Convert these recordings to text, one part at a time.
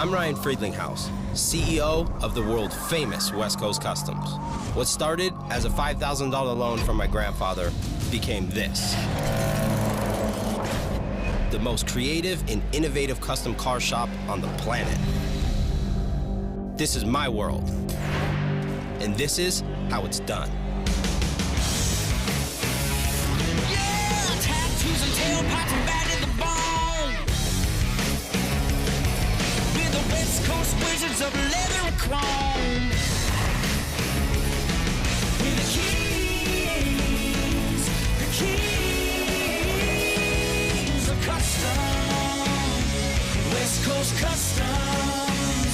I'm Ryan Friedlinghaus, CEO of the world-famous West Coast Customs. What started as a $5,000 loan from my grandfather became this. The most creative and innovative custom car shop on the planet. This is my world, and this is how it's done. Yeah, tattoos and tailpipes and bad in the bone. We're the West Coast wizards of leather and chrome. We're the kings of custom. West Coast Customs.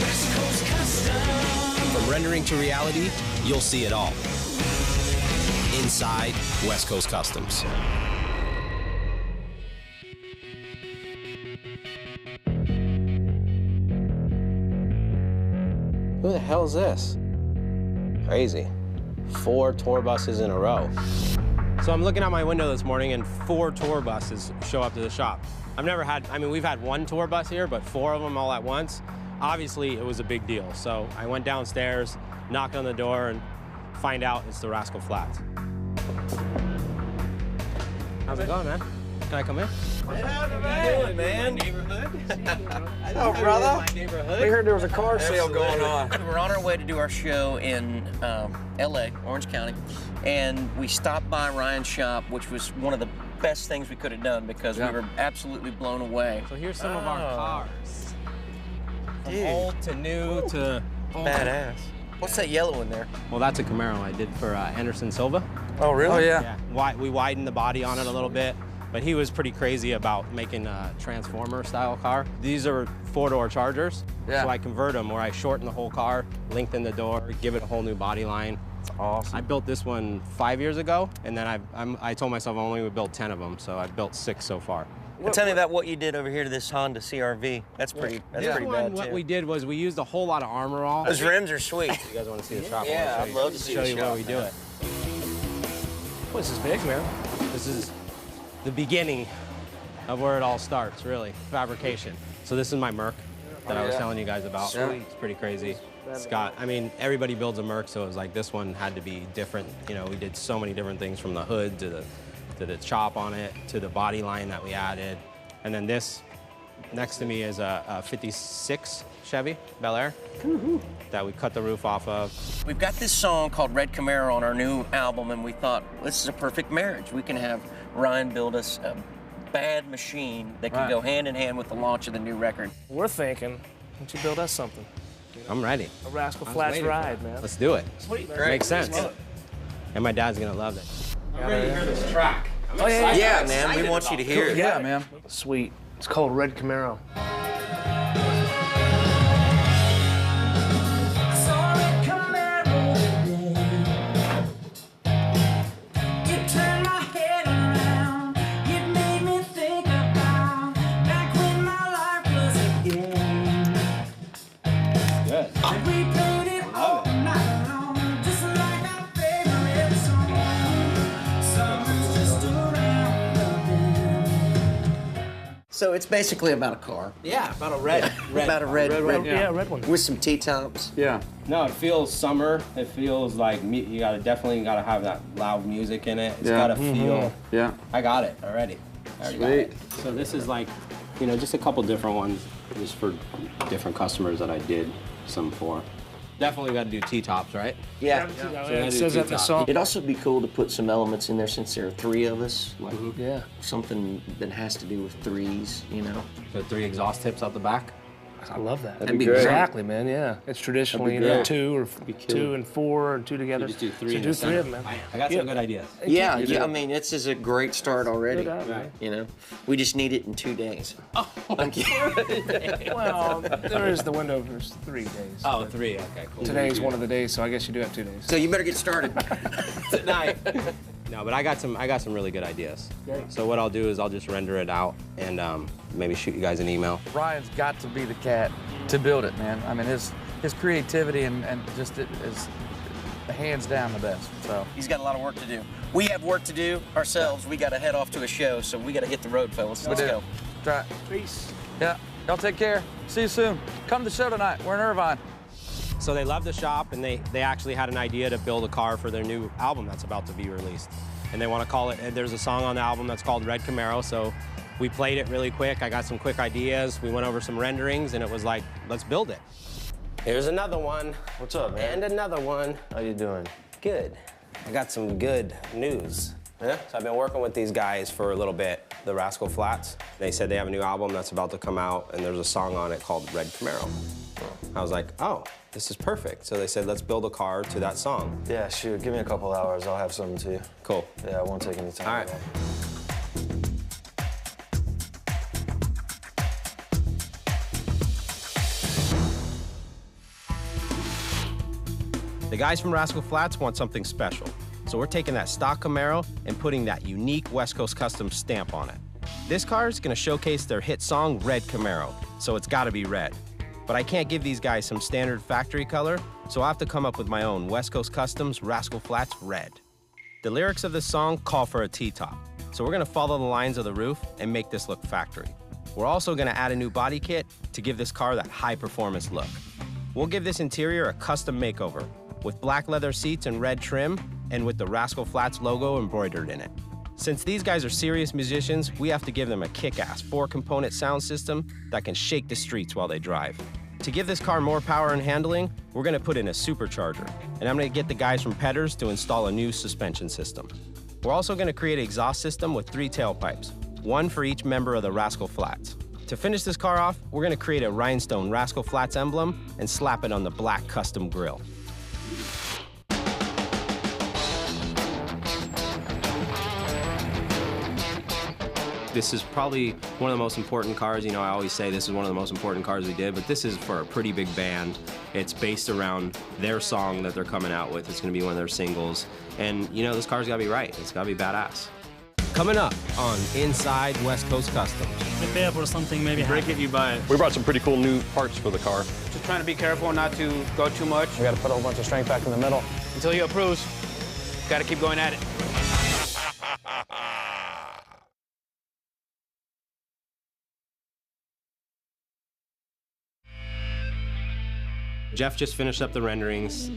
West Coast Customs. From rendering to reality, you'll see it all. Inside West Coast Customs. Who the hell is this? Crazy. 4 tour buses in a row. So I'm looking out my window this morning and 4 tour buses show up to the shop. I've never had, I mean, we've had 1 tour bus here, but 4 of them all at once. Obviously, it was a big deal. So I went downstairs, knocked on the door, and find out it's the RASCAL FLATTS. How's it going, man? Can I come in? How you doing, man? Neighborhood? Hello, brother. Neighborhood. We heard there was a car sale going on. We're on our way to do our show in LA, Orange County, and we stopped by Ryan's shop, which was one of the best things we could have done because we were absolutely blown away. So here's some of our cars. From old to new to Badass. What's that yellow in there? Well, that's a Camaro I did for Anderson Silva. Oh, really? Oh, yeah. We widened the body on it a little bit, but he was pretty crazy about making a Transformer-style car. These are 4-door Chargers, so I convert them where I shorten the whole car, lengthen the door, give it a whole new body line. That's awesome. I built this one 5 years ago, and then I told myself I only would build 10 of them, so I've built 6 so far. Well, tell me about what you did over here to this Honda CR-V. That's pretty bad, What too. we did was we used a whole lot of armor all. Those rims are sweet. You guys want to see the shop? Yeah, I'd love to see show the you shop, where we do it. Well, this is big, man. This is the beginning of where it all starts, really, fabrication. So this is my Merc that I was telling you guys about. Sweet. It's pretty crazy. It's got, I mean, everybody builds a Merc, so it was like this one had to be different. You know, we did so many different things from the hood to the chop on it to the body line that we added. And then this next to me is a 56 Chevy Bel Air that we cut the roof off of. We've got this song called Red Camaro on our new album, and we thought, this is a perfect marriage. We can have Ryan build us a bad machine that can go hand in hand with the launch of the new record. We're thinking, why don't you build us something? I'm ready. A RASCAL FLATTS ride, man. Let's do it. Sweet. Makes sense. And my dad's gonna love it. I'm ready to hear this track. Yeah, man, we want you to hear it. Yeah, man. Sweet. It's called Red Camaro. So it's basically about a car. Yeah, about a red. About a red Red one. with some T-tops. Yeah. No, it feels summer. It feels like you definitely gotta have that loud music in it. It's gotta feel. Yeah. I got it already. I already got it. So this is like, you know, just a couple different ones, just for different customers that I did some for. Definitely got to do T-tops, right? Yeah. It says that in the song. It'd also be cool to put some elements in there since there are 3 of us. Like Yeah. something that has to do with 3s, you know? So 3 exhaust tips out the back. I love that. That'd be great. Exactly, man. Yeah. It's traditionally, you know, 2 or 2 and 4 and 2 together. You just do 3 So in do the 3 center. of them, man. I got some good ideas. Yeah, I mean, this is a great start already. No doubt, man. You know? We just need it in 2 days. Oh, Well, there is the window for 3 days. Oh, 3. Okay, cool. Today's one of the days, so I guess you do have 2 days. So you better get started. Tonight. No, but I got some really good ideas. Great. So what I'll do is I'll just render it out and maybe shoot you guys an email. Ryan's got to be the cat to build it, man. I mean, his creativity and just it is hands down the best. So He's got a lot of work to do. We have work to do ourselves. We got to head off to a show, so we got to hit the road, fellas. Let's go. Try. Peace. Yeah. Y'all take care. See you soon. Come to the show tonight. We're in Irvine. So they love the shop, and they actually had an idea to build a car for their new album that's about to be released. And they want to call it, and there's a song on the album that's called Red Camaro, so we played it really quick. I got some quick ideas. We went over some renderings, and it was like, let's build it. Here's another one. What's up, man? And another one. How you doing? Good. I got some good news. Yeah? So I've been working with these guys for a little bit, the RASCAL FLATTS. They said they have a new album that's about to come out, and there's a song on it called Red Camaro. I was like, oh, this is perfect. So they said, let's build a car to that song. Yeah, shoot. Give me a couple hours. I'll have something to you. Cool. Yeah, I won't take any time. All right. At all. The guys from RASCAL FLATTS want something special. So we're taking that stock Camaro and putting that unique West Coast custom stamp on it. This car is gonna showcase their hit song, Red Camaro, so it's gotta be red. But I can't give these guys some standard factory color, so I'll have to come up with my own West Coast Customs RASCAL FLATTS Red. The lyrics of this song call for a T-top, so we're gonna follow the lines of the roof and make this look factory. We're also gonna add a new body kit to give this car that high-performance look. We'll give this interior a custom makeover, with black leather seats and red trim, and with the RASCAL FLATTS logo embroidered in it. Since these guys are serious musicians, we have to give them a kick-ass 4-component sound system that can shake the streets while they drive. To give this car more power and handling, we're gonna put in a supercharger, and I'm gonna get the guys from Petters to install a new suspension system. We're also gonna create an exhaust system with 3 tailpipes, 1 for each member of the RASCAL FLATTS. To finish this car off, we're gonna create a rhinestone RASCAL FLATTS emblem and slap it on the black custom grille. This is probably one of the most important cars. You know, I always say this is one of the most important cars we did, but this is for a pretty big band. It's based around their song that they're coming out with. It's gonna be one of their singles. And you know, this car's gotta be right. It's gotta be badass. Coming up on Inside West Coast Customs. Prepare for something maybe. Break it, you buy it. We brought some pretty cool new parts for the car. Just trying to be careful not to go too much. We got to put a whole bunch of strength back in the middle. Until he approves, got to keep going at it. Jeff just finished up the renderings.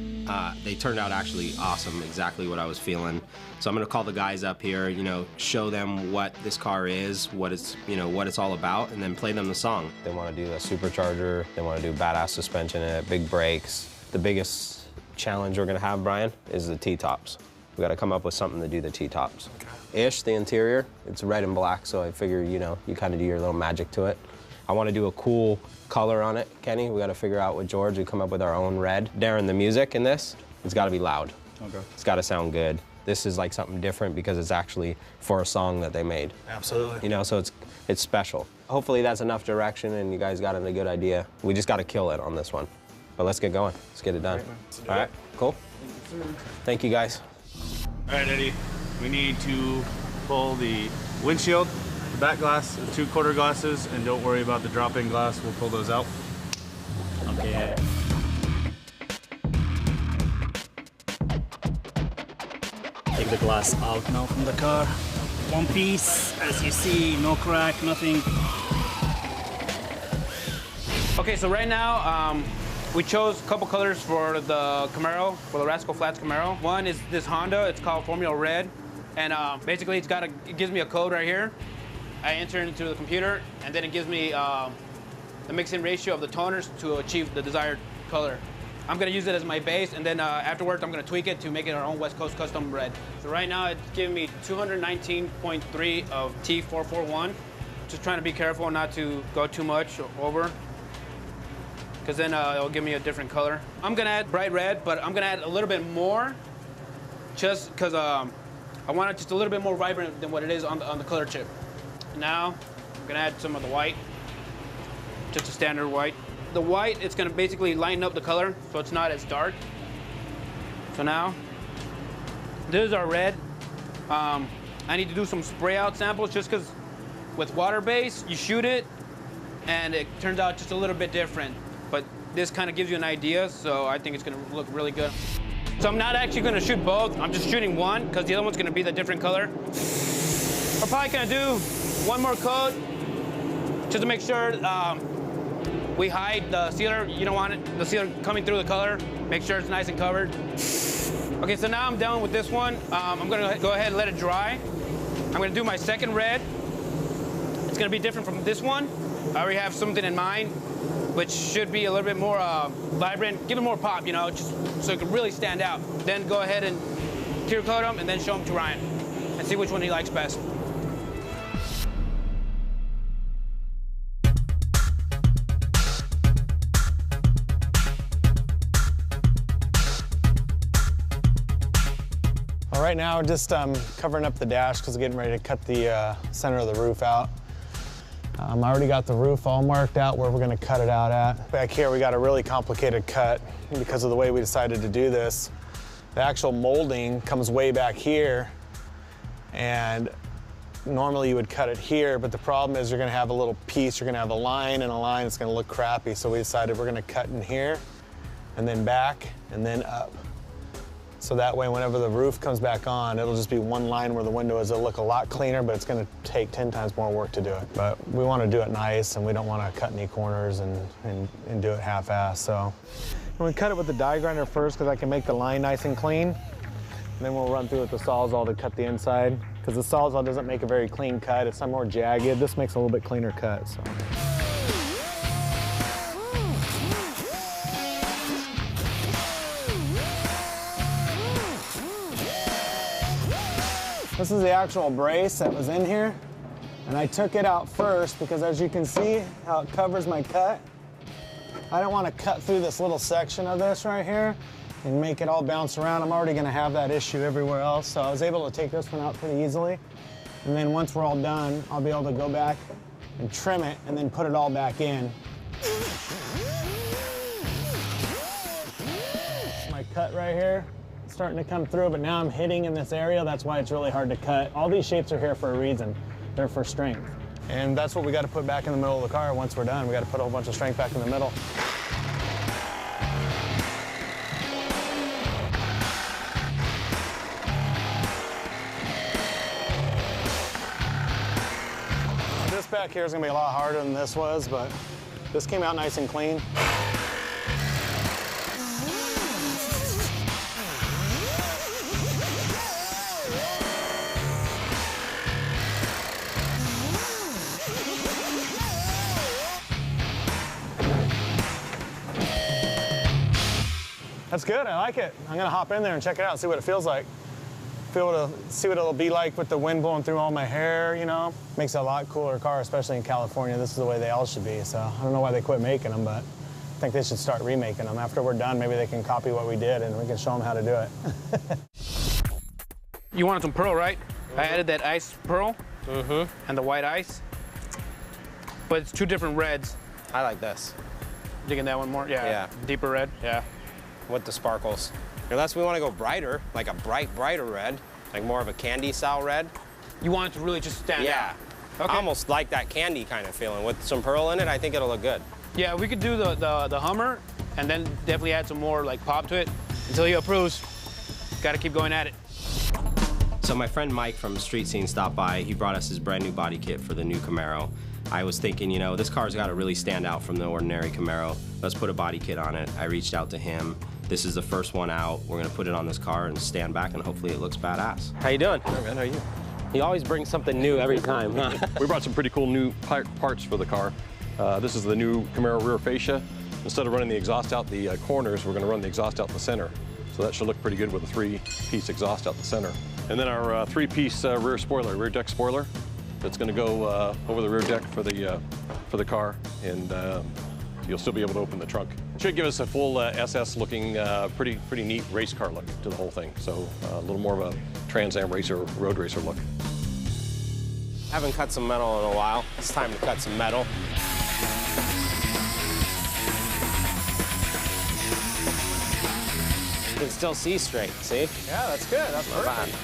They turned out actually awesome, exactly what I was feeling. So I'm gonna call the guys up here, you know, show them what this car is, what it's, you know, what it's all about, and then play them the song. They wanna do a supercharger, they wanna do badass suspension in it, big brakes. The biggest challenge we're gonna have, Brian, is the T-tops. We gotta come up with something to do the T-tops. Ish, the interior, it's red and black, so I figure, you know, you kinda do your little magic to it. I wanna do a cool color on it, Kenny. We gotta figure out with George, we come up with our own red. Darren, the music in this, it's gotta be loud. Okay. It's gotta sound good. This is like something different because it's actually for a song that they made. Absolutely. You know, so it's special. Hopefully that's enough direction and you guys got a good idea. We just gotta kill it on this one. But let's get going. Let's get it done. All right, cool. Thank you, guys. All right, Eddie. We need to pull the windshield, the back glass, the 2 quarter glasses, and don't worry about the drop-in glass. We'll pull those out. Okay. Take the glass out now from the car. One piece, as you see, no crack, nothing. Okay, so right now, we chose a couple colors for the Camaro, for the RASCAL FLATTS Camaro. One is this Honda, it's called Formula Red. And basically it gives me a code right here. I enter it into the computer, and then it gives me the mixing ratio of the toners to achieve the desired color. I'm gonna use it as my base, and then afterwards I'm gonna tweak it to make it our own West Coast custom red. So right now it's giving me 219.3 of T441. Just trying to be careful not to go too much over, because then it'll give me a different color. I'm gonna add bright red, but I'm gonna add a little bit more, just because I want it just a little bit more vibrant than what it is on the color chip. Now, I'm gonna add some of the white, just a standard white. The white, it's gonna basically lighten up the color so it's not as dark. So now, this is our red. I need to do some spray out samples just because with water base, you shoot it and it turns out just a little bit different. But this kind of gives you an idea, so I think it's gonna look really good. So I'm not actually gonna shoot both, I'm just shooting one because the other one's gonna be the different color. We're probably gonna do one more coat just to make sure We hide the sealer. You don't want the sealer coming through the color. Make sure it's nice and covered. Okay, so now I'm done with this one. I'm gonna go ahead and let it dry. I'm gonna do my second red. It's gonna be different from this one. I already have something in mind, which should be a little bit more vibrant, give it more pop, you know, just so it can really stand out. Then go ahead and clear coat them and then show them to Ryan and see which one he likes best. Right now, we're just covering up the dash because we're getting ready to cut the center of the roof out. I already got the roof all marked out where we're going to cut it out at. Back here, we got a really complicated cut because of the way we decided to do this. The actual molding comes way back here, and normally you would cut it here, but the problem is you're going to have a little piece, you're going to have a line and a line, it's going to look crappy. So we decided we're going to cut in here, and then back, and then up. So that way, whenever the roof comes back on, it'll just be one line where the window is. It'll look a lot cleaner, but it's gonna take 10 times more work to do it. But we wanna do it nice, and we don't wanna cut any corners and do it half-assed, so. And we cut it with the die grinder first, because I can make the line nice and clean. And then we'll run through with the Sawzall to cut the inside, because the Sawzall doesn't make a very clean cut. It's some more jagged. This makes a little bit cleaner cut, so. This is the actual brace that was in here, and I took it out first because, as you can see how it covers my cut, I don't want to cut through this little section of this right here and make it all bounce around. I'm already going to have that issue everywhere else, so I was able to take this one out pretty easily. And then once we're all done, I'll be able to go back and trim it and then put it all back in. My cut right here. Starting to come through, but now I'm hitting in this area. That's why it's really hard to cut. All these shapes are here for a reason. They're for strength. And that's what we got to put back in the middle of the car once we're done. We got to put a whole bunch of strength back in the middle. This back here is going to be a lot harder than this was, but this came out nice and clean. That's good, I like it. I'm gonna hop in there and check it out, see what it feels like. See what it'll be like with the wind blowing through all my hair, you know? Makes it a lot cooler car, especially in California. This is the way they all should be, so I don't know why they quit making them, but I think they should start remaking them. After we're done, maybe they can copy what we did and we can show them how to do it. You wanted some pearl, right? I added that ice pearl and the white ice, but it's two different reds. I like this. Digging that one more? Yeah. Deeper red? Yeah. With the sparkles. Unless we want to go brighter, like a brighter red, like more of a candy style red. You want it to really just stand out? Yeah. Okay. I almost like that candy kind of feeling. With some pearl in it, I think it'll look good. Yeah, we could do the Hummer and then definitely add some more like pop to it until he approves. Got to keep going at it. So my friend Mike from Street Scene stopped by. He brought us his brand new body kit for the new Camaro. I was thinking, you know, this car's got to really stand out from the ordinary Camaro. Let's put a body kit on it. I reached out to him. This is the first one out. We're gonna put it on this car and stand back, and hopefully it looks badass. How you doing? Hey man, how are you? He always brings something new every time, huh? We brought some pretty cool new parts for the car. This is the new Camaro rear fascia. Instead of running the exhaust out the corners, we're gonna run the exhaust out the center. So that should look pretty good with a three-piece exhaust out the center. And then our three-piece rear spoiler, rear deck spoiler, that's gonna go over the rear deck for the car, and you'll still be able to open the trunk. Should give us a full SS looking, pretty neat race car look to the whole thing. So a little more of a Trans Am racer, road racer look. Haven't cut some metal in a while. It's time to cut some metal. You can still see straight, see? Yeah, that's good, that's perfect.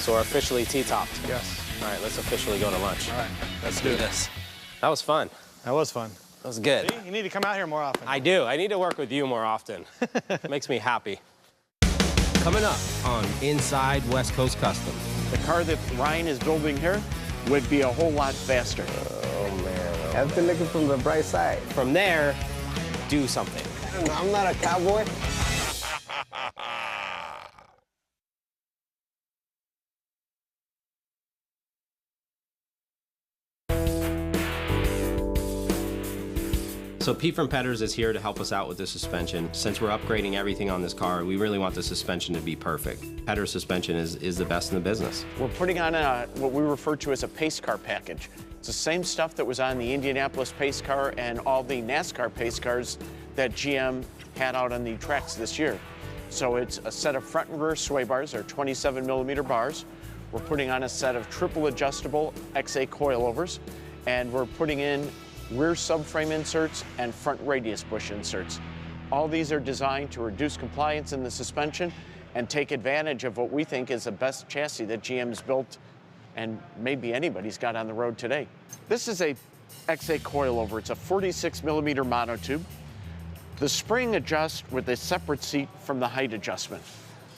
So we're officially T-topped. Yes. All right, let's officially go to lunch. All right, Let's do this. That was fun. That was fun. That was good. See? You need to come out here more often. I do. I need to work with you more often. Makes me happy. Coming up on Inside West Coast Custom. The car that Ryan is building here would be a whole lot faster. Oh, man. Have to look it from the bright side. From there, do something. I'm not a cowboy. So Pete from Petters is here to help us out with the suspension. Since we're upgrading everything on this car, we really want the suspension to be perfect. Petters suspension is the best in the business. We're putting on what we refer to as a pace car package. It's the same stuff that was on the Indianapolis pace car and all the NASCAR pace cars that GM had out on the tracks this year. So it's a set of front and rear sway bars, they're 27mm bars. We're putting on a set of triple adjustable XA coilovers, and we're putting in rear subframe inserts and front radius bush inserts. All these are designed to reduce compliance in the suspension and take advantage of what we think is the best chassis that GM's built and maybe anybody's got on the road today. This is a XA coilover. It's a 46mm monotube. The spring adjusts with a separate seat from the height adjustment.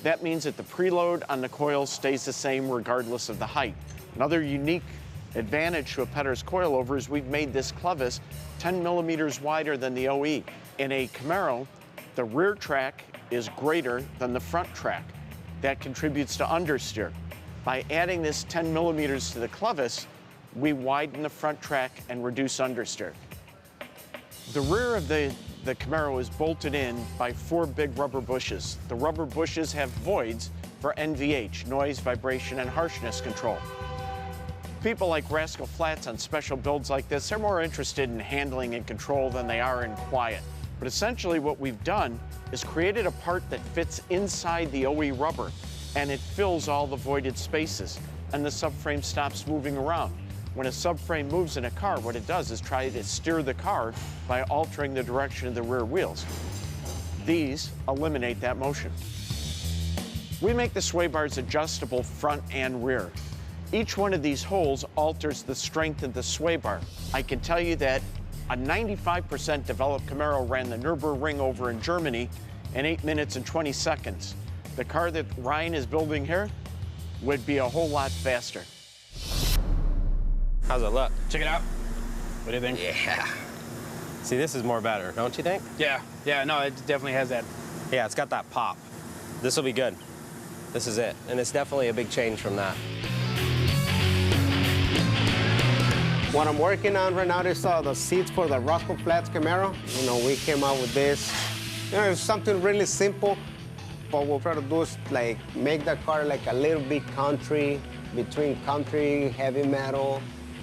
That means that the preload on the coil stays the same regardless of the height. Another unique advantage to a Petters coilover is we've made this clevis 10mm wider than the OE. In a Camaro, the rear track is greater than the front track. That contributes to understeer. By adding this 10mm to the clevis, we widen the front track and reduce understeer. The rear of the Camaro is bolted in by 4 big rubber bushes. The rubber bushes have voids for NVH, noise, vibration, and harshness control. People like RASCAL FLATTS on special builds like this, they're more interested in handling and control than they are in quiet. But essentially what we've done is created a part that fits inside the OE rubber, and it fills all the voided spaces, and the subframe stops moving around. When a subframe moves in a car, what it does is try to steer the car by altering the direction of the rear wheels. These eliminate that motion. We make the sway bars adjustable front and rear. Each one of these holes alters the strength of the sway bar. I can tell you that a 95% developed Camaro ran the Nürburgring over in Germany in 8 minutes and 20 seconds. The car that Ryan is building here would be a whole lot faster. How's it look? Check it out. What do you think? Yeah. See, this is more better, don't you think? Yeah, no, it definitely has that. Yeah, it's got that pop. This will be good. This is it. And it's definitely a big change from that. What I'm working on right now is the seats for the RASCAL FLATTS Camaro. You know, we came out with this. You know, it's something really simple, but what we'll try to do is like make the car like a little bit country, between country, heavy metal.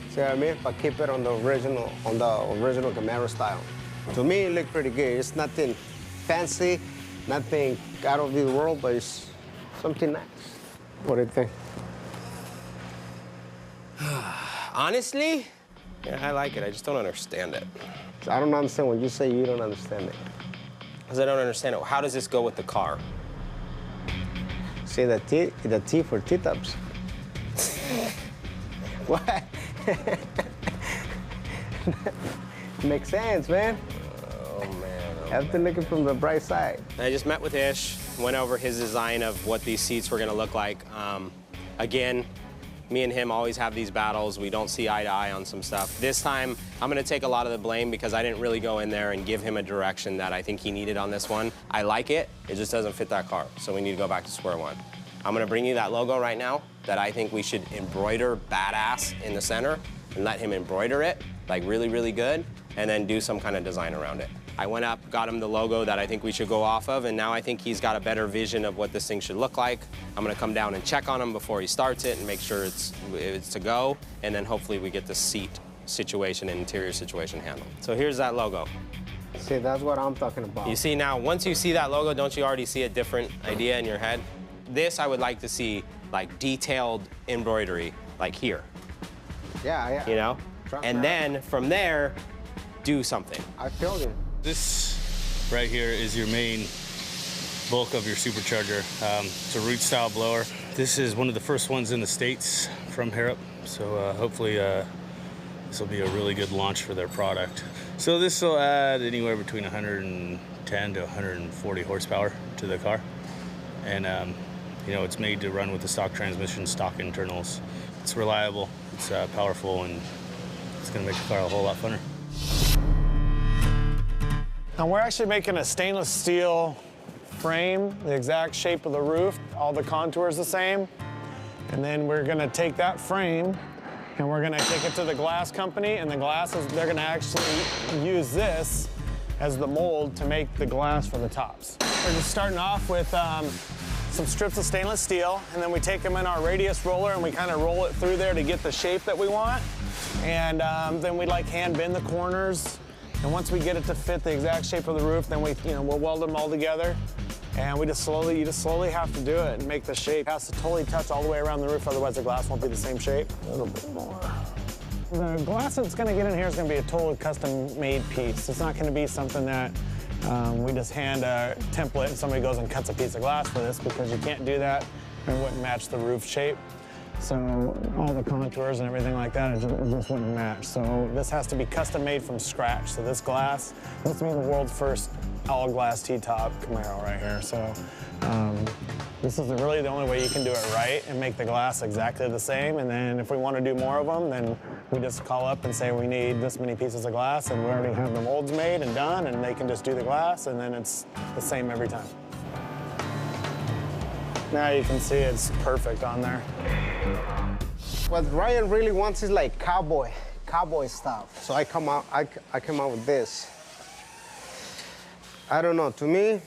See what I mean? But keep it on the original Camaro style. To me, it looked pretty good. It's nothing fancy, nothing out of the world, but it's something nice. What do you think? Honestly, yeah, I like it. I just don't understand it. I don't understand when you say you don't understand it. Because I don't understand it. How does this go with the car? See the T for T-tops. What? Makes sense, man. Oh, man. Oh, Have to look it from the bright side. I just met with Ish, went over his design of what these seats were going to look like. Again, me and him always have these battles. We don't see eye to eye on some stuff. This time, I'm gonna take a lot of the blame because I didn't really go in there and give him a direction that I think he needed on this one. I like it just doesn't fit that car, so we need to go back to square one. I'm gonna bring you that logo right now that I think we should embroider badass in the center and let him embroider it, like really, really good, and then do some kind of design around it. I went up, got him the logo that I think we should go off of, and now I think he's got a better vision of what this thing should look like. I'm gonna come down and check on him before he starts it and make sure it's to go, and then hopefully we get the seat situation and interior situation handled. So here's that logo. See, that's what I'm talking about. You see now, once you see that logo, don't you already see a different idea in your head? This I would like to see like detailed embroidery, like here. Yeah. You know? And then from there, do something. I feel you. This right here is your main bulk of your supercharger. It's a root style blower. This is one of the first ones in the States from Harrop, so hopefully This will be a really good launch for their product. So this will add anywhere between 110 to 140 horsepower to the car. And you know, it's made to run with the stock transmission, stock internals. It's reliable, it's powerful, and it's gonna make the car a whole lot funner. Now we're actually making a stainless steel frame, the exact shape of the roof, all the contours the same. And then we're gonna take that frame and we're gonna take it to the glass company, and the glasses, they're gonna actually use this as the mold to make the glass for the tops. We're just starting off with some strips of stainless steel, and then we take them in our radius roller and we kind of roll it through there to get the shape that we want. And then we like hand bend the corners. And once we get it to fit the exact shape of the roof, then we'll weld them all together. And you just slowly have to do it and make the shape. It has to totally touch all the way around the roof, otherwise the glass won't be the same shape. A little bit more. The glass that's gonna get in here is gonna be a totally custom-made piece. It's not gonna be something that we just hand a template and somebody goes and cuts a piece of glass for this, because you can't do that and it wouldn't match the roof shape. So all the contours and everything like that, it just wouldn't match. So this has to be custom made from scratch. So this glass, this will be the world's first all glass T-top Camaro right here. So this is really the only way you can do it right and make the glass exactly the same. And then if we want to do more of them, then we just call up and say we need this many pieces of glass, and we already have the molds made and done, and they can just do the glass, and then it's the same every time. Now you can see it's perfect on there. What Ryan really wants is like cowboy stuff. So I came out with this. I don't know, to me,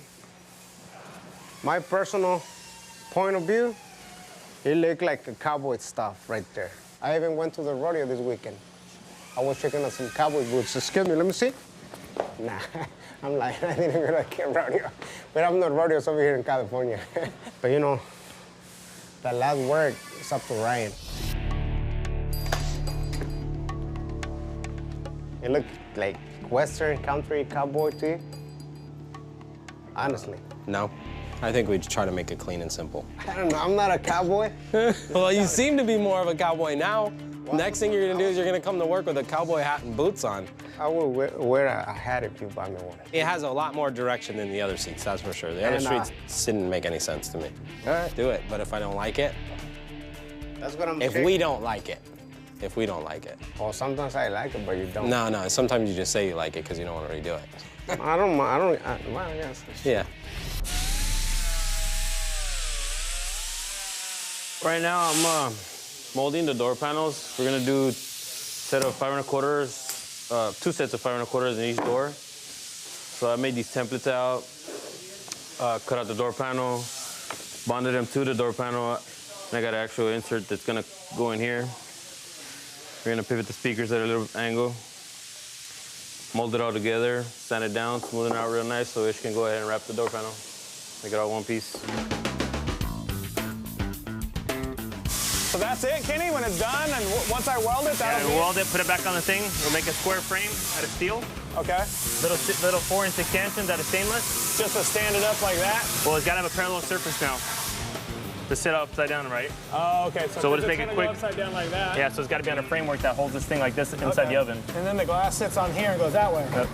my personal point of view, it looked like a cowboy stuff right there. I even went to the rodeo this weekend. I was checking out some cowboy boots. Excuse me, let me see. Nah, I'm lying, I didn't go to a rodeo. But I'm not rodeos over here in California. But you know, the last word is up to Ryan. It looked like Western country cowboy to you? Honestly. No. I think we try to make it clean and simple. I don't know, I'm not a cowboy. Well, you seem to be more of a cowboy now. Well, next thing you're gonna do is you're gonna come to work with a cowboy hat and boots on. I will wear a hat if you buy me one. It has a lot more direction than the other seats, that's for sure. The other seats didn't make any sense to me. All right, do it, but if I don't like it, that's what I'm If we don't like it. Well, sometimes I like it, but you don't. No, sometimes you just say you like it because you don't want to redo it. I don't, well, I guess. Yeah. Right now, I'm molding the door panels. We're gonna do a set of 5 1/4, 2 sets of 5 1/4 in each door. So I made these templates out, cut out the door panel, bonded them to the door panel, and I got an actual insert that's gonna go in here. We're gonna pivot the speakers at a little angle, mold it all together, sand it down, smooth it out real nice so Ish can go ahead and wrap the door panel. Make it all one piece. So that's it, Kenny, when it's done, and once I weld it, that'll be we'll weld it, put it back on the thing. We'll make a square frame out of steel. Okay. Little 4 and 6 stanchions out of stainless. Just to stand it up like that? Well, it's got to have a parallel surface now to sit upside down, right? Oh, okay. So we'll just make it quick. Go upside down like that. Yeah, so it's got to be on a framework that holds this thing like this inside the oven. And then the glass sits on here and goes that way. Yep.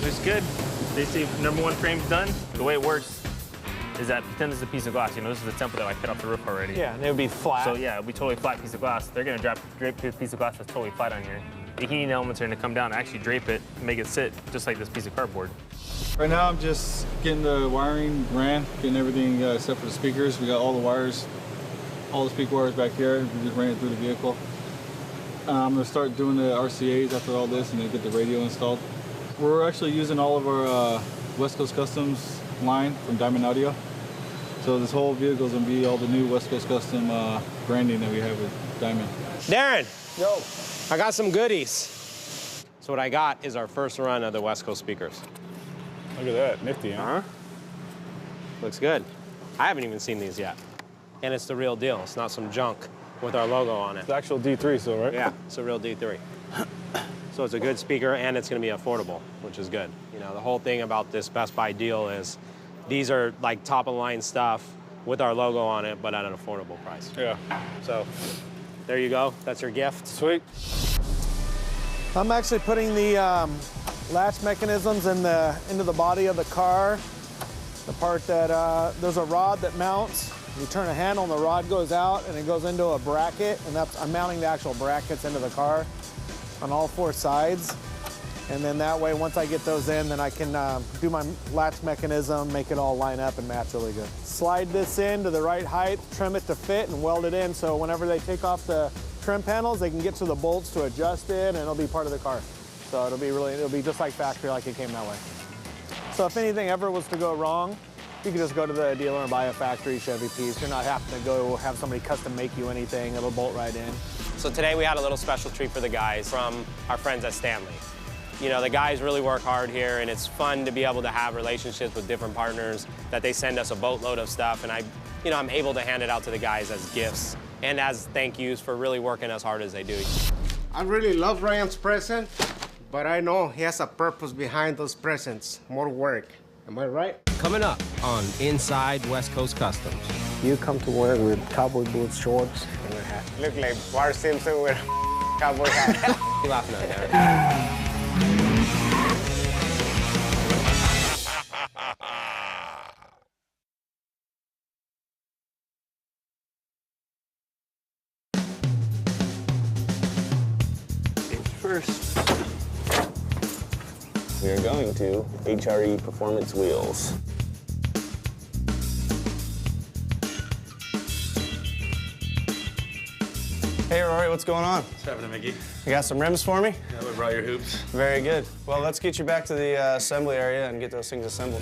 Looks good. Basically, #1 frame's done. The way it works is that pretend this is a piece of glass. You know, this is the template that I cut off the roof already. Yeah, and it would be flat. So yeah, it'll be totally flat piece of glass. They're gonna drape this piece of glass that's totally flat on here. The heating elements are gonna come down and actually drape it and make it sit just like this piece of cardboard. Right now, I'm just getting the wiring ran, getting everything set for the speakers. We got all the wires, all the speaker wires back here. We just ran it through the vehicle. I'm gonna start doing the RCAs after all this and then get the radio installed. We're actually using all of our West Coast Customs line from Diamond Audio. So this whole vehicle is gonna be all the new West Coast Custom branding that we have with Diamond. Darren. Yo. I got some goodies. So what I got is our first run of the West Coast speakers. Look at that, nifty, huh? Looks good. I haven't even seen these yet. And it's the real deal. It's not some junk with our logo on it. It's the actual D3, so right? Yeah, it's a real D3. So it's a good speaker and it's gonna be affordable, which is good. You know, the whole thing about this Best Buy deal is these are like top of the line stuff. with our logo on it, but at an affordable price. Yeah. So there you go. That's your gift. Sweet. I'm actually putting the latch mechanisms into the body of the car. The part that, there's a rod that mounts. You turn a handle and the rod goes out and it goes into a bracket, and I'm mounting the actual brackets into the car on all 4 sides. And then that way, once I get those in, then I can do my latch mechanism, make it all line up and match really good. Slide this in to the right height, trim it to fit, and weld it in, so whenever they take off the trim panels, they can get to the bolts to adjust it, and it'll be part of the car. So it'll be just like factory, like it came that way. So if anything ever was to go wrong, you can just go to the dealer and buy a factory Chevy piece. You're not having to go have somebody custom make you anything. It'll bolt right in. So today we had a little special treat for the guys from our friends at Stanley. You know, the guys really work hard here, and it's fun to be able to have relationships with different partners, that they send us a boatload of stuff, and I'm able to hand it out to the guys as gifts and as thank yous for really working as hard as they do. I really love Ryan's present, but I know he has a purpose behind those presents, more work. Am I right? Coming up on Inside West Coast Customs. You come to work with cowboy boots, shorts, and a hat. Look like Bart Simpson with a cowboy hat. You laughing at that? First, we are going to HRE Performance Wheels. Hey Rory, what's going on? What's happening, Mickey? You got some rims for me? Yeah, we brought your hoops. Very good. Well, let's get you back to the assembly area and get those things assembled.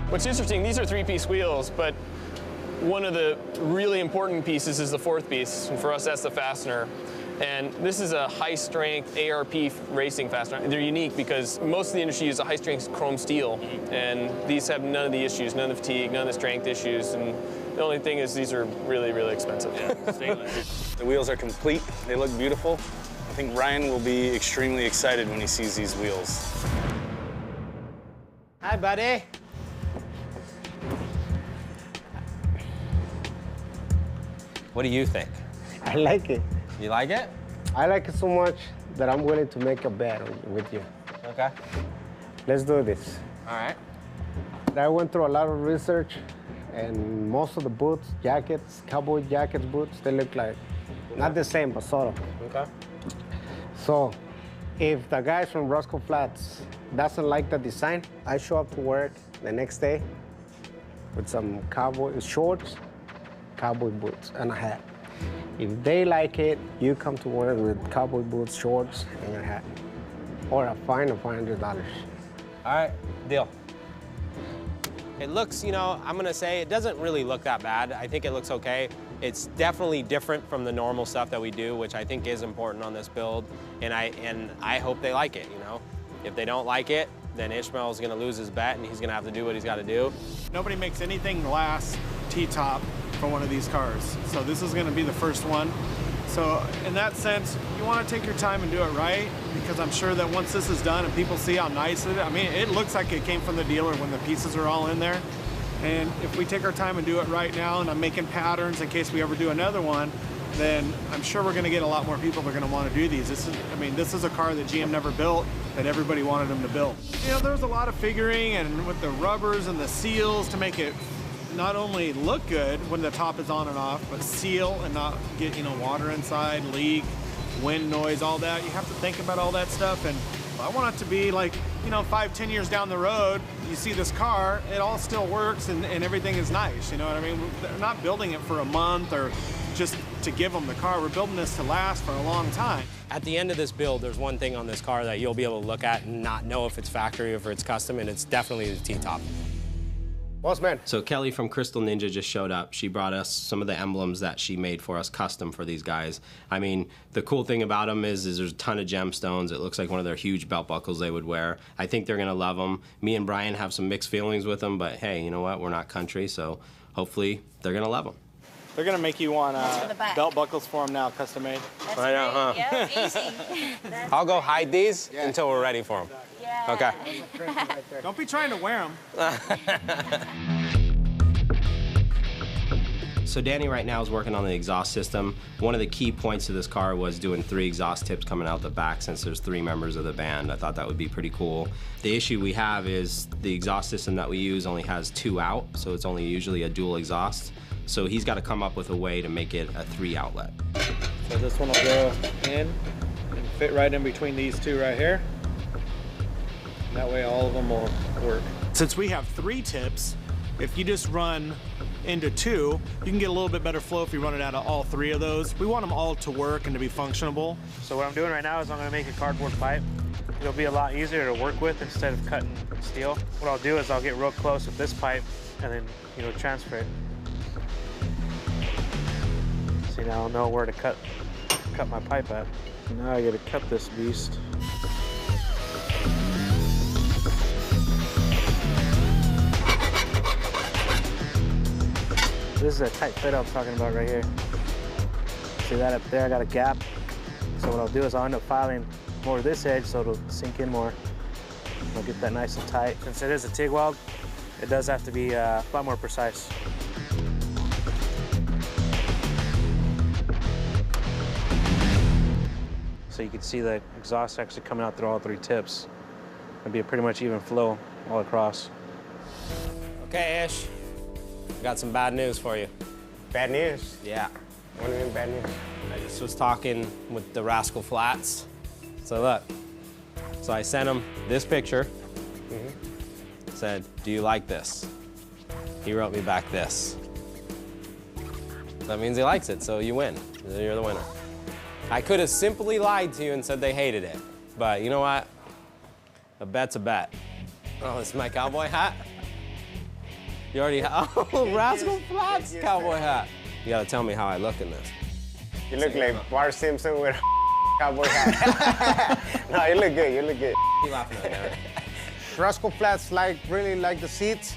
What's interesting, these are 3-piece wheels, but one of the really important pieces is the 4th piece, and for us that's the fastener. And this is a high-strength ARP racing fastener. They're unique because most of the industry uses a high-strength chrome steel, and these have none of the issues, none of the fatigue, none of the strength issues, and the only thing is these are really, really expensive. Yeah, stainless. The wheels are complete, they look beautiful. I think Ryan will be extremely excited when he sees these wheels. Hi, buddy. What do you think? I like it. You like it? I like it so much that I'm willing to make a bet with you. Okay. Let's do this. All right. I went through a lot of research, and most of the boots, jackets, cowboy jackets, boots, they look like, not the same, but sort of. Okay. So, if the guys from RASCAL Flats doesn't like the design, I show up to work the next day with some cowboy shorts, cowboy boots, and a hat. If they like it, you come to work with cowboy boots, shorts, and a hat. Or a fine of $500. All right, deal. It looks, you know, I'm gonna say it doesn't really look that bad. I think it looks okay. It's definitely different from the normal stuff that we do, which I think is important on this build. And I hope they like it, you know? If they don't like it, then Ishmael's gonna lose his bet and he's gonna have to do what he's gotta do. Nobody makes anything last T-top for one of these cars. So this is gonna be the first one. So in that sense, you wanna take your time and do it right, because I'm sure that once this is done and people see how nice it is, I mean, it looks like it came from the dealer when the pieces are all in there. And if we take our time and do it right now, and I'm making patterns in case we ever do another one, then I'm sure we're gonna get a lot more people that are gonna wanna do these. This is a car that GM never built, that everybody wanted them to build. You know, there's a lot of figuring and with the rubbers and the seals to make it not only look good when the top is on and off, but seal and not get, you know, water inside, leak, wind noise, all that. You have to think about all that stuff. And I want it to be like, you know, 5-10 years down the road, you see this car, it all still works and everything is nice, you know what I mean? We're not building it for a month or just to give them the car. We're building this to last for a long time. At the end of this build, there's one thing on this car that you'll be able to look at and not know if it's factory or if it's custom, and it's definitely the T-top. Boss man. So Kelly from Crystal Ninja just showed up. She brought us some of the emblems that she made for us custom for these guys. I mean, the cool thing about them is there's a ton of gemstones. It looks like one of their huge belt buckles they would wear. I think they're gonna love them. Me and Brian have some mixed feelings with them, but hey, you know what? We're not country, so hopefully they're gonna love them. They're gonna make you want for the back. belt buckles for them now, custom made. That's I know, huh? Yeah, easy. I'll go hide these until we're ready for them. Yeah. Okay. Don't be trying to wear them. So Danny right now is working on the exhaust system. One of the key points of this car was doing 3 exhaust tips coming out the back since there's 3 members of the band. I thought that would be pretty cool. The issue we have is the exhaust system that we use only has 2 out, so it's only usually a dual exhaust. So he's got to come up with a way to make it a 3 outlet. So this one will go in and fit right in between these 2 right here. And that way all of them will work. Since we have 3 tips, if you just run into 2, you can get a little bit better flow if you run it out of all 3 of those. We want them all to work and to be functionable. So what I'm doing right now is I'm gonna make a cardboard pipe. It'll be a lot easier to work with instead of cutting steel. What I'll do is I'll get real close with this pipe and then, you know, transfer it. See, now I'll know where to cut my pipe at. Now I gotta cut this beast. This is a tight fit I'm talking about right here. See that up there? I got a gap. So what I'll do is I'll end up filing more this edge so it'll sink in more. I'll get that nice and tight. Since it is a TIG weld, it does have to be a lot more precise. So you can see the exhaust actually coming out through all 3 tips. It'll be a pretty much even flow all across. Okay, Ish. Got some bad news for you. Bad news? Yeah. What do you mean bad news? I just was talking with the RASCAL Flats. So look, so I sent him this picture. Said, do you like this? He wrote me back this. That means he likes it, so you win. You're the winner. I could have simply lied to you and said they hated it, but you know what? A bet's a bet. Oh, this is my cowboy hat? You already have, oh, RASCAL Flats cowboy hat. You gotta tell me how I look in this. You look like Bart Simpson with a cowboy hat. No, you look good, you look good. You laughing at me, right? RASCAL Flats really like the seats.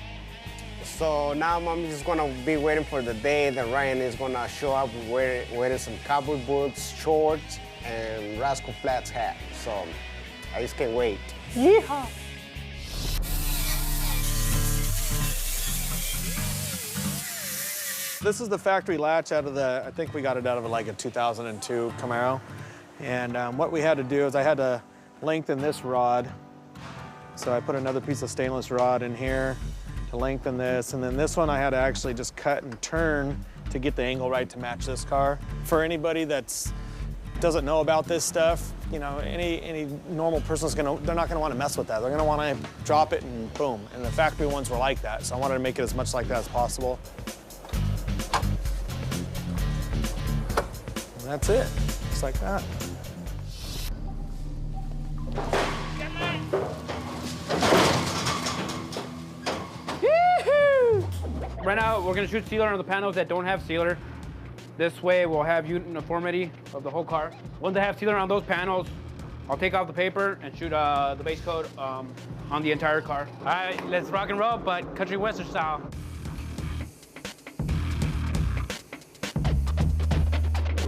So now I'm just gonna be waiting for the day that Ryan is gonna show up wearing some cowboy boots, shorts, and RASCAL Flats hat. So I just can't wait. Yeehaw! This is the factory latch out of the, I think we got it out of like a 2002 Camaro. And what we had to do is I had to lengthen this rod. So I put another piece of stainless rod in here to lengthen this. And then this one I had to actually just cut and turn to get the angle right to match this car. For anybody that's doesn't know about this stuff, you know, any normal person's they're not gonna wanna mess with that. They're gonna wanna drop it and boom. And the factory ones were like that. So I wanted to make it as much like that as possible. And that's it, just like that. Right now, we're gonna shoot sealer on the panels that don't have sealer. This way, we'll have uniformity of the whole car. Once I have sealer on those panels, I'll take off the paper and shoot the base coat on the entire car. All right, let's rock and roll, but country western style.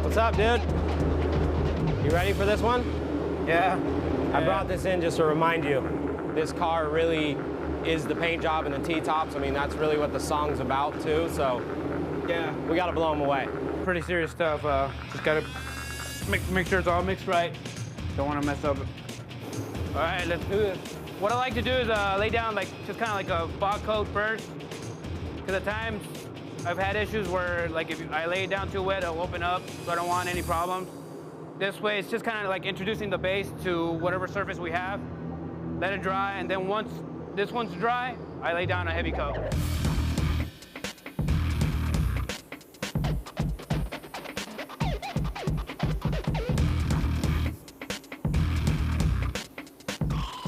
What's up, dude? You ready for this one? Yeah. I brought this in just to remind you, this car really is the paint job and the T-tops. I mean, that's really what the song's about, too, so yeah, we gotta blow them away. Pretty serious stuff. Just gotta make sure it's all mixed right. Don't wanna mess up. All right, let's do this. What I like to do is lay down just kind of like a fog coat first, because at times I've had issues where if I lay it down too wet, it'll open up, so I don't want any problems. This way, it's just kind of like introducing the base to whatever surface we have. Let it dry, and then once this one's dry, I lay down a heavy coat.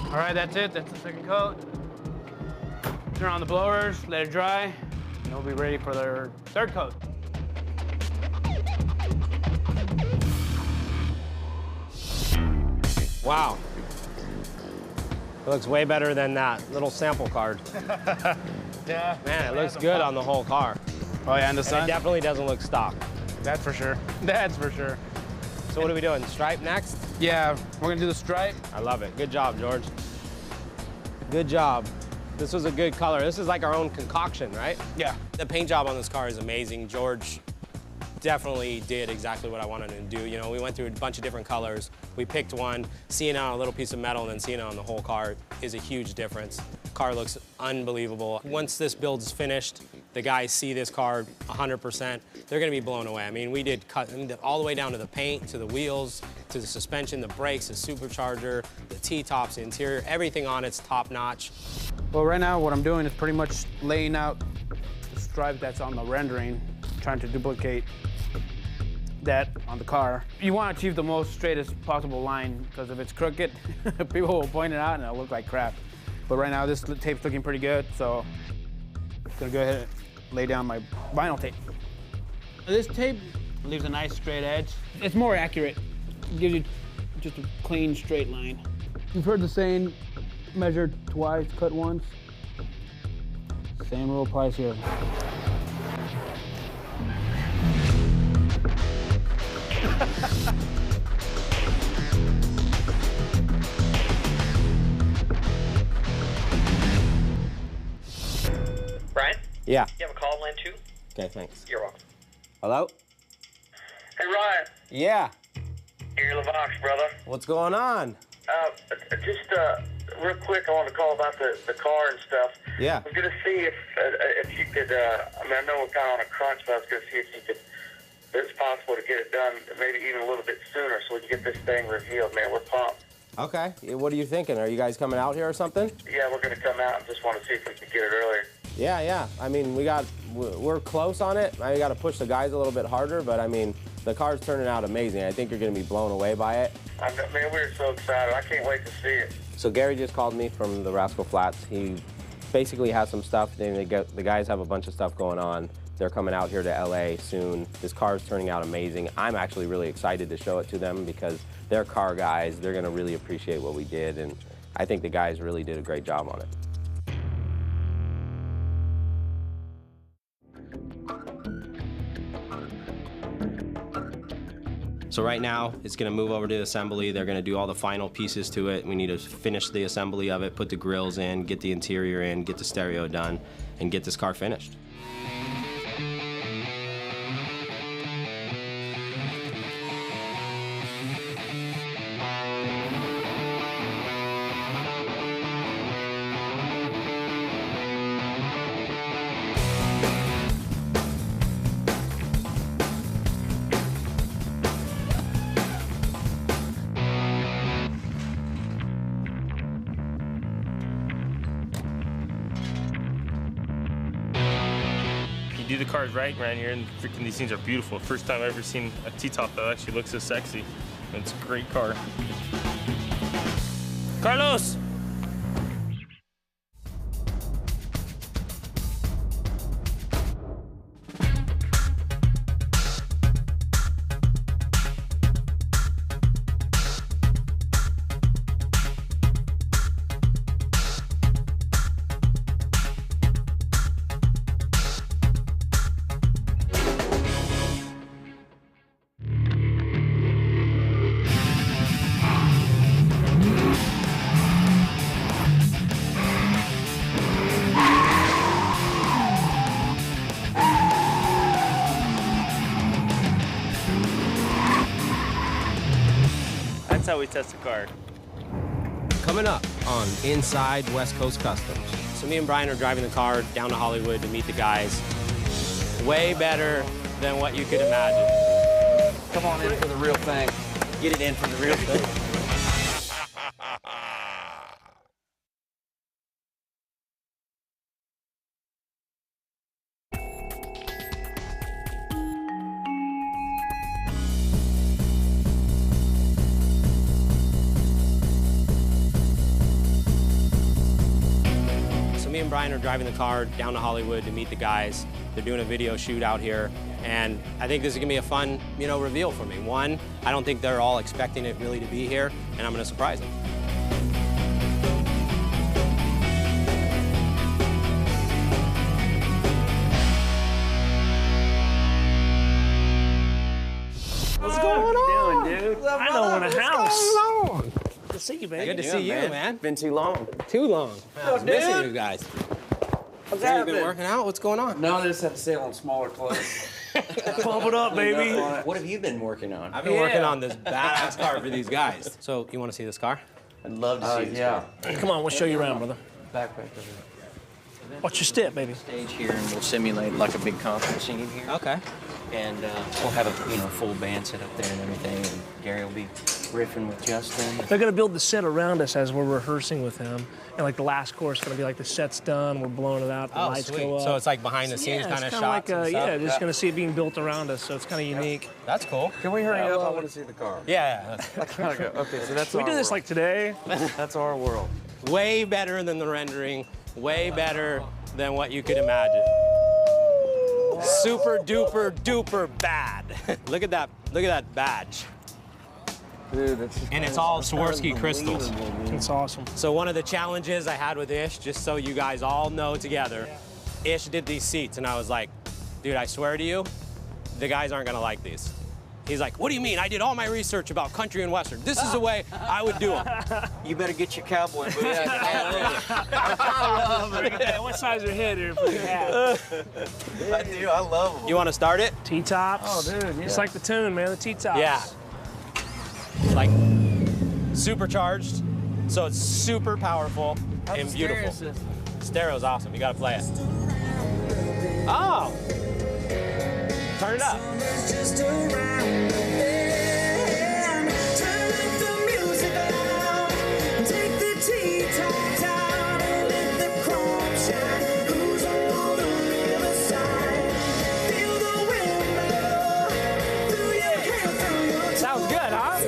All right, that's it. That's the second coat. Turn on the blowers, let it dry, and we'll be ready for their third coat. Wow. It looks way better than that little sample card. Yeah. Man, it looks good on the whole car. Oh yeah, in the And sun? it definitely doesn't look stock. That's for sure. That's for sure. So what are we doing, stripe next? Yeah, we're gonna do the stripe. I love it. Good job, George. Good job. This was a good color. This is like our own concoction, right? Yeah. The paint job on this car is amazing. George definitely did exactly what I wanted him to do. You know, we went through a bunch of different colors. We picked one. Seeing it on a little piece of metal and then seeing it on the whole car is a huge difference. Car looks unbelievable. Once this build is finished, the guys see this car 100%, they're gonna be blown away. I mean, we did cut all the way down to the paint, to the wheels, to the suspension, the brakes, the supercharger, the T-tops, the interior, everything on it's top notch. Well, right now what I'm doing is pretty much laying out the stripe that's on the rendering, trying to duplicate that on the car. You want to achieve the most straightest possible line, because if it's crooked, people will point it out and it'll look like crap. But right now this tape's looking pretty good, so I'm gonna go ahead and lay down my vinyl tape. This tape leaves a nice straight edge. It's more accurate. It gives you just a clean, straight line. You've heard the saying, measure twice, cut once. Same rule applies here. Brian? Yeah. You have a call in too? Okay, thanks. You're welcome. Hello? Hey, Ryan. Yeah. Gary LaVox, brother. What's going on? Just real quick, I want to call about the car and stuff. Yeah. I was going to see if you could, I mean, I know we're kind of on a crunch, but I was going to see if you could, if it's possible to get it done maybe even a little bit sooner so we can get this thing revealed, man. We're pumped. Okay. What are you thinking? Are you guys coming out here or something? Yeah, we're going to come out and just want to see if we can get it earlier. Yeah, yeah. I mean, we're close on it. I got to push the guys a little bit harder, but I mean, the car's turning out amazing. I think you're going to be blown away by it. Man, we're so excited. I can't wait to see it. So Gary just called me from the RASCAL Flats. He basically has some stuff. The guys have a bunch of stuff going on. They're coming out here to LA soon. This car is turning out amazing. I'm actually really excited to show it to them because they're car guys. They're going to really appreciate what we did, and I think the guys really did a great job on it. So right now, it's gonna move over to assembly. They're gonna do all the final pieces to it. We need to finish the assembly of it, put the grills in, get the interior in, get the stereo done, and get this car finished. You do the cars right around here, and freaking these things are beautiful. First time I've ever seen a T-top that actually looks this sexy. And it's a great car. Carlos! That's how we test a car. Coming up on Inside West Coast Customs. So me and Brian are driving the car down to Hollywood to meet the guys. Way better than what you could imagine. Come on in for the real thing. Get it in for the real thing. Me and Brian are driving the car down to Hollywood to meet the guys. They're doing a video shoot out here, and I think this is gonna be a fun, reveal for me. One, I don't think they're all expecting it really to be here, and I'm gonna surprise them. in the house. So long. Good to see you, baby. Good to see you, man. Been too long. Too long. I was missing you guys. What's Have you been working out? What's going on? No, they just have to say it on smaller clothes. Pump it up, baby. What have you been working on? I've been working on this badass car for these guys. So you want to see this car? I'd love to see this car. Come on, we'll show you around, brother. Backpack. Watch your step, baby. Stage here, and we'll simulate like a big concert scene here. Okay. And we'll have a full band set up there and everything. And Gary will be riffing with Justin. They're gonna build the set around us as we're rehearsing with him, and like the last chorus is gonna be like the set's done, we're blowing it out, the lights go up. So it's like behind the scenes kind of shots. Like and stuff? yeah, just gonna see it being built around us, so it's kind of unique. That's cool. Can we hurry up? I want to see the car. Yeah. Okay, so that's we do this like today. That's our world. Way better than the rendering. Way better than what you could imagine. Super duper duper bad. Look at that. Look at that badge. Dude, that's just and it's all Swarovski crystals. It's awesome. So one of the challenges I had with Ish, just so you guys all know together, Ish did these seats, and I was like, dude, I swear to you, the guys aren't gonna like these. He's like, what do you mean? I did all my research about country and western. This is the way I would do them. You better get your cowboy boots. What size your head here for your hat? I do, I love them. You wanna start it? T-tops. Oh, dude, yeah. It's like the tune, man, the T-tops. Yeah. Like supercharged, so it's super powerful and beautiful. Stereo's awesome. You gotta play it. Oh! Turn it up. Sounds good, huh?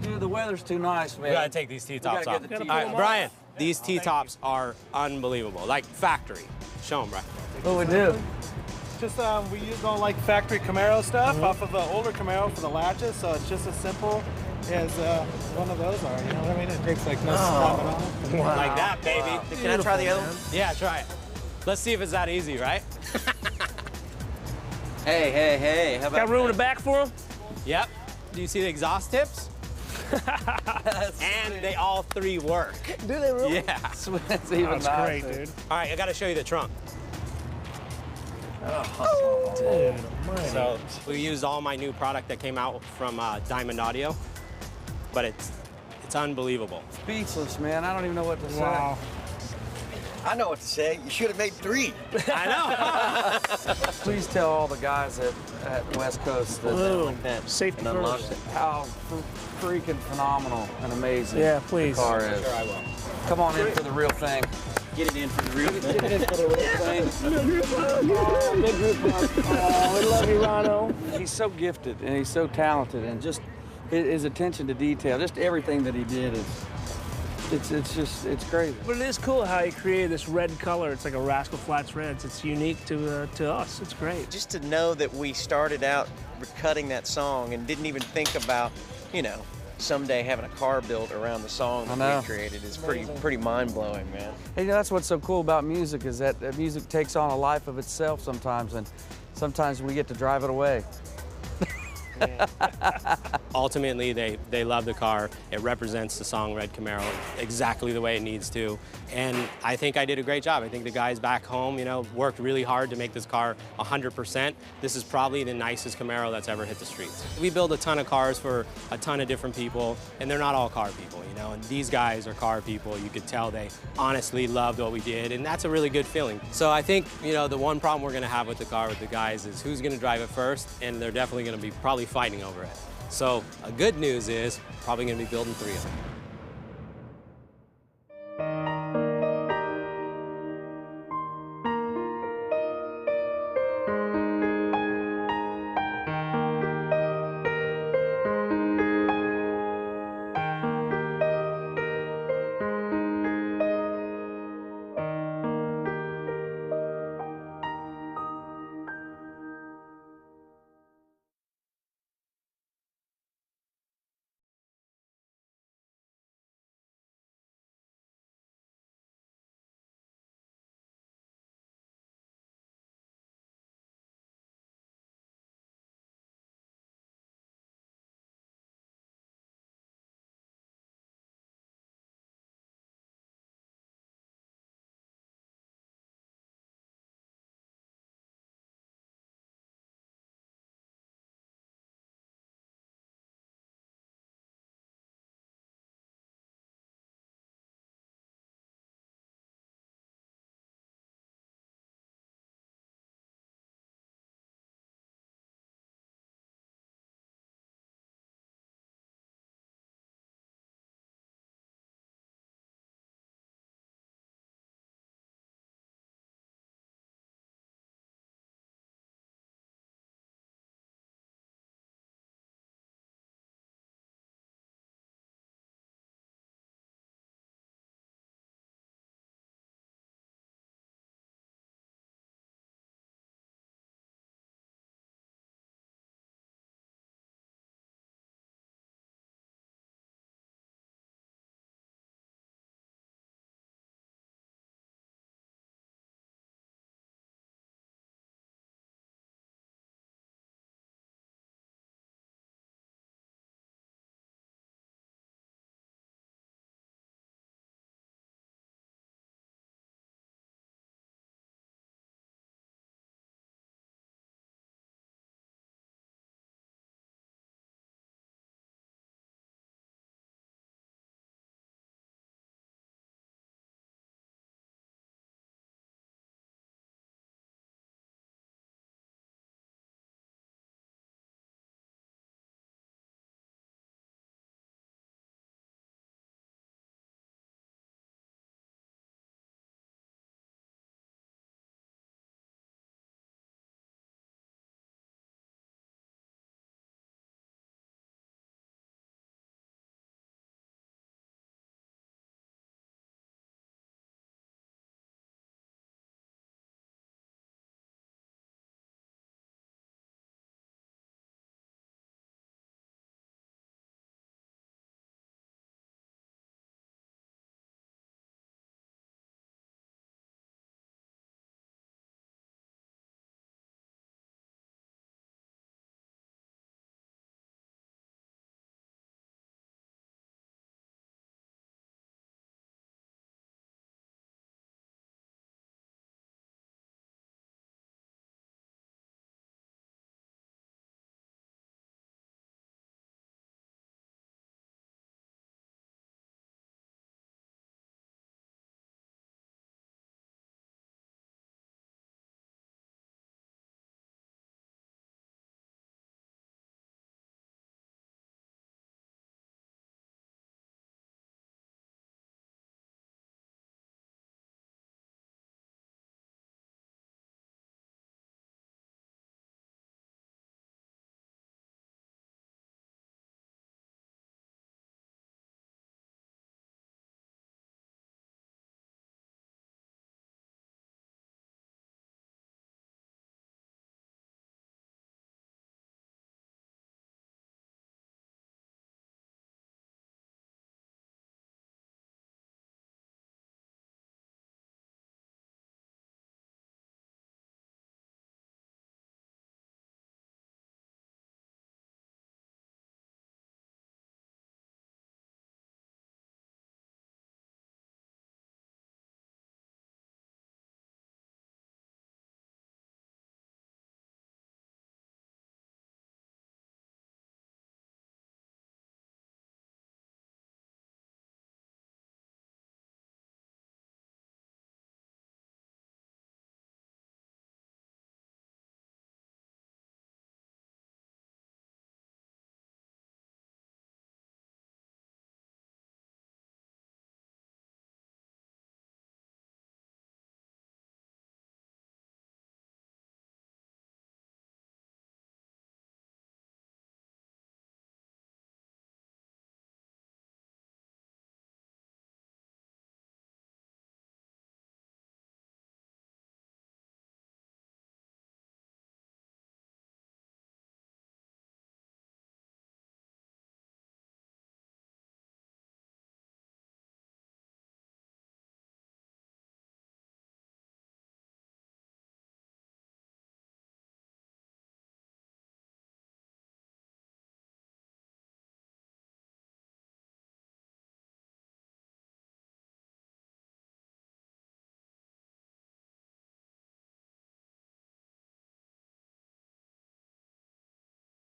Dude, the weather's too nice, man. We gotta take these T-tops off. get the All right, Brian, these T-tops are unbelievable. Like factory. Show them, Brian. What we do? Just we use all like factory Camaro stuff off of the older Camaro for the latches, so it's just as simple as one of those are. You know what I mean? It takes like no stopping on. Wow. Like that, baby. Wow. Can I try the other one? Yeah, try it. Let's see if it's that easy, right? Hey, how about Got room in the back for him? Yep. Do you see the exhaust tips? And they all three work. Do they really? Yeah. That's even That's nicer. great, dude. All right, I gotta show you the trunk. Dude, almighty. So we used all my new product that came out from Diamond Audio, but it's unbelievable. Speechless, man. I don't even know what to say. Wow. I know what to say. You should have made 3. I know. Please tell all the guys at West Coast that Boom. Safety And unlock first. it. how freaking phenomenal and amazing Yeah, please. the car is. Sure, I will. Come on in for the real thing. Get it in for the real thing. Get it in for the real thing. Big group hug. Oh, we love you, Rhino. He's so gifted and he's so talented, and just his attention to detail, just everything that he did is. It's crazy. But it is cool how he created this red color. It's like a Rascal Flatts Reds. It's unique to us. It's great. Just to know that we started out cutting that song and didn't even think about, someday having a car built around the song that we created is pretty mind-blowing, man. Hey, that's what's so cool about music is that music takes on a life of itself sometimes, and sometimes we get to drive it away. Ultimately, they love the car. It represents the song Red Camaro exactly the way it needs to. And I think I did a great job. I think the guys back home, worked really hard to make this car 100%. This is probably the nicest Camaro that's ever hit the streets. We build a ton of cars for a ton of different people, and they're not all car people, and these guys are car people. You could tell they honestly loved what we did, and that's a really good feeling. So I think, the one problem we're gonna have with the car with the guys is who's gonna drive it first, and they're definitely gonna be probably fighting over it. So, good news is, probably gonna be building 3 of them.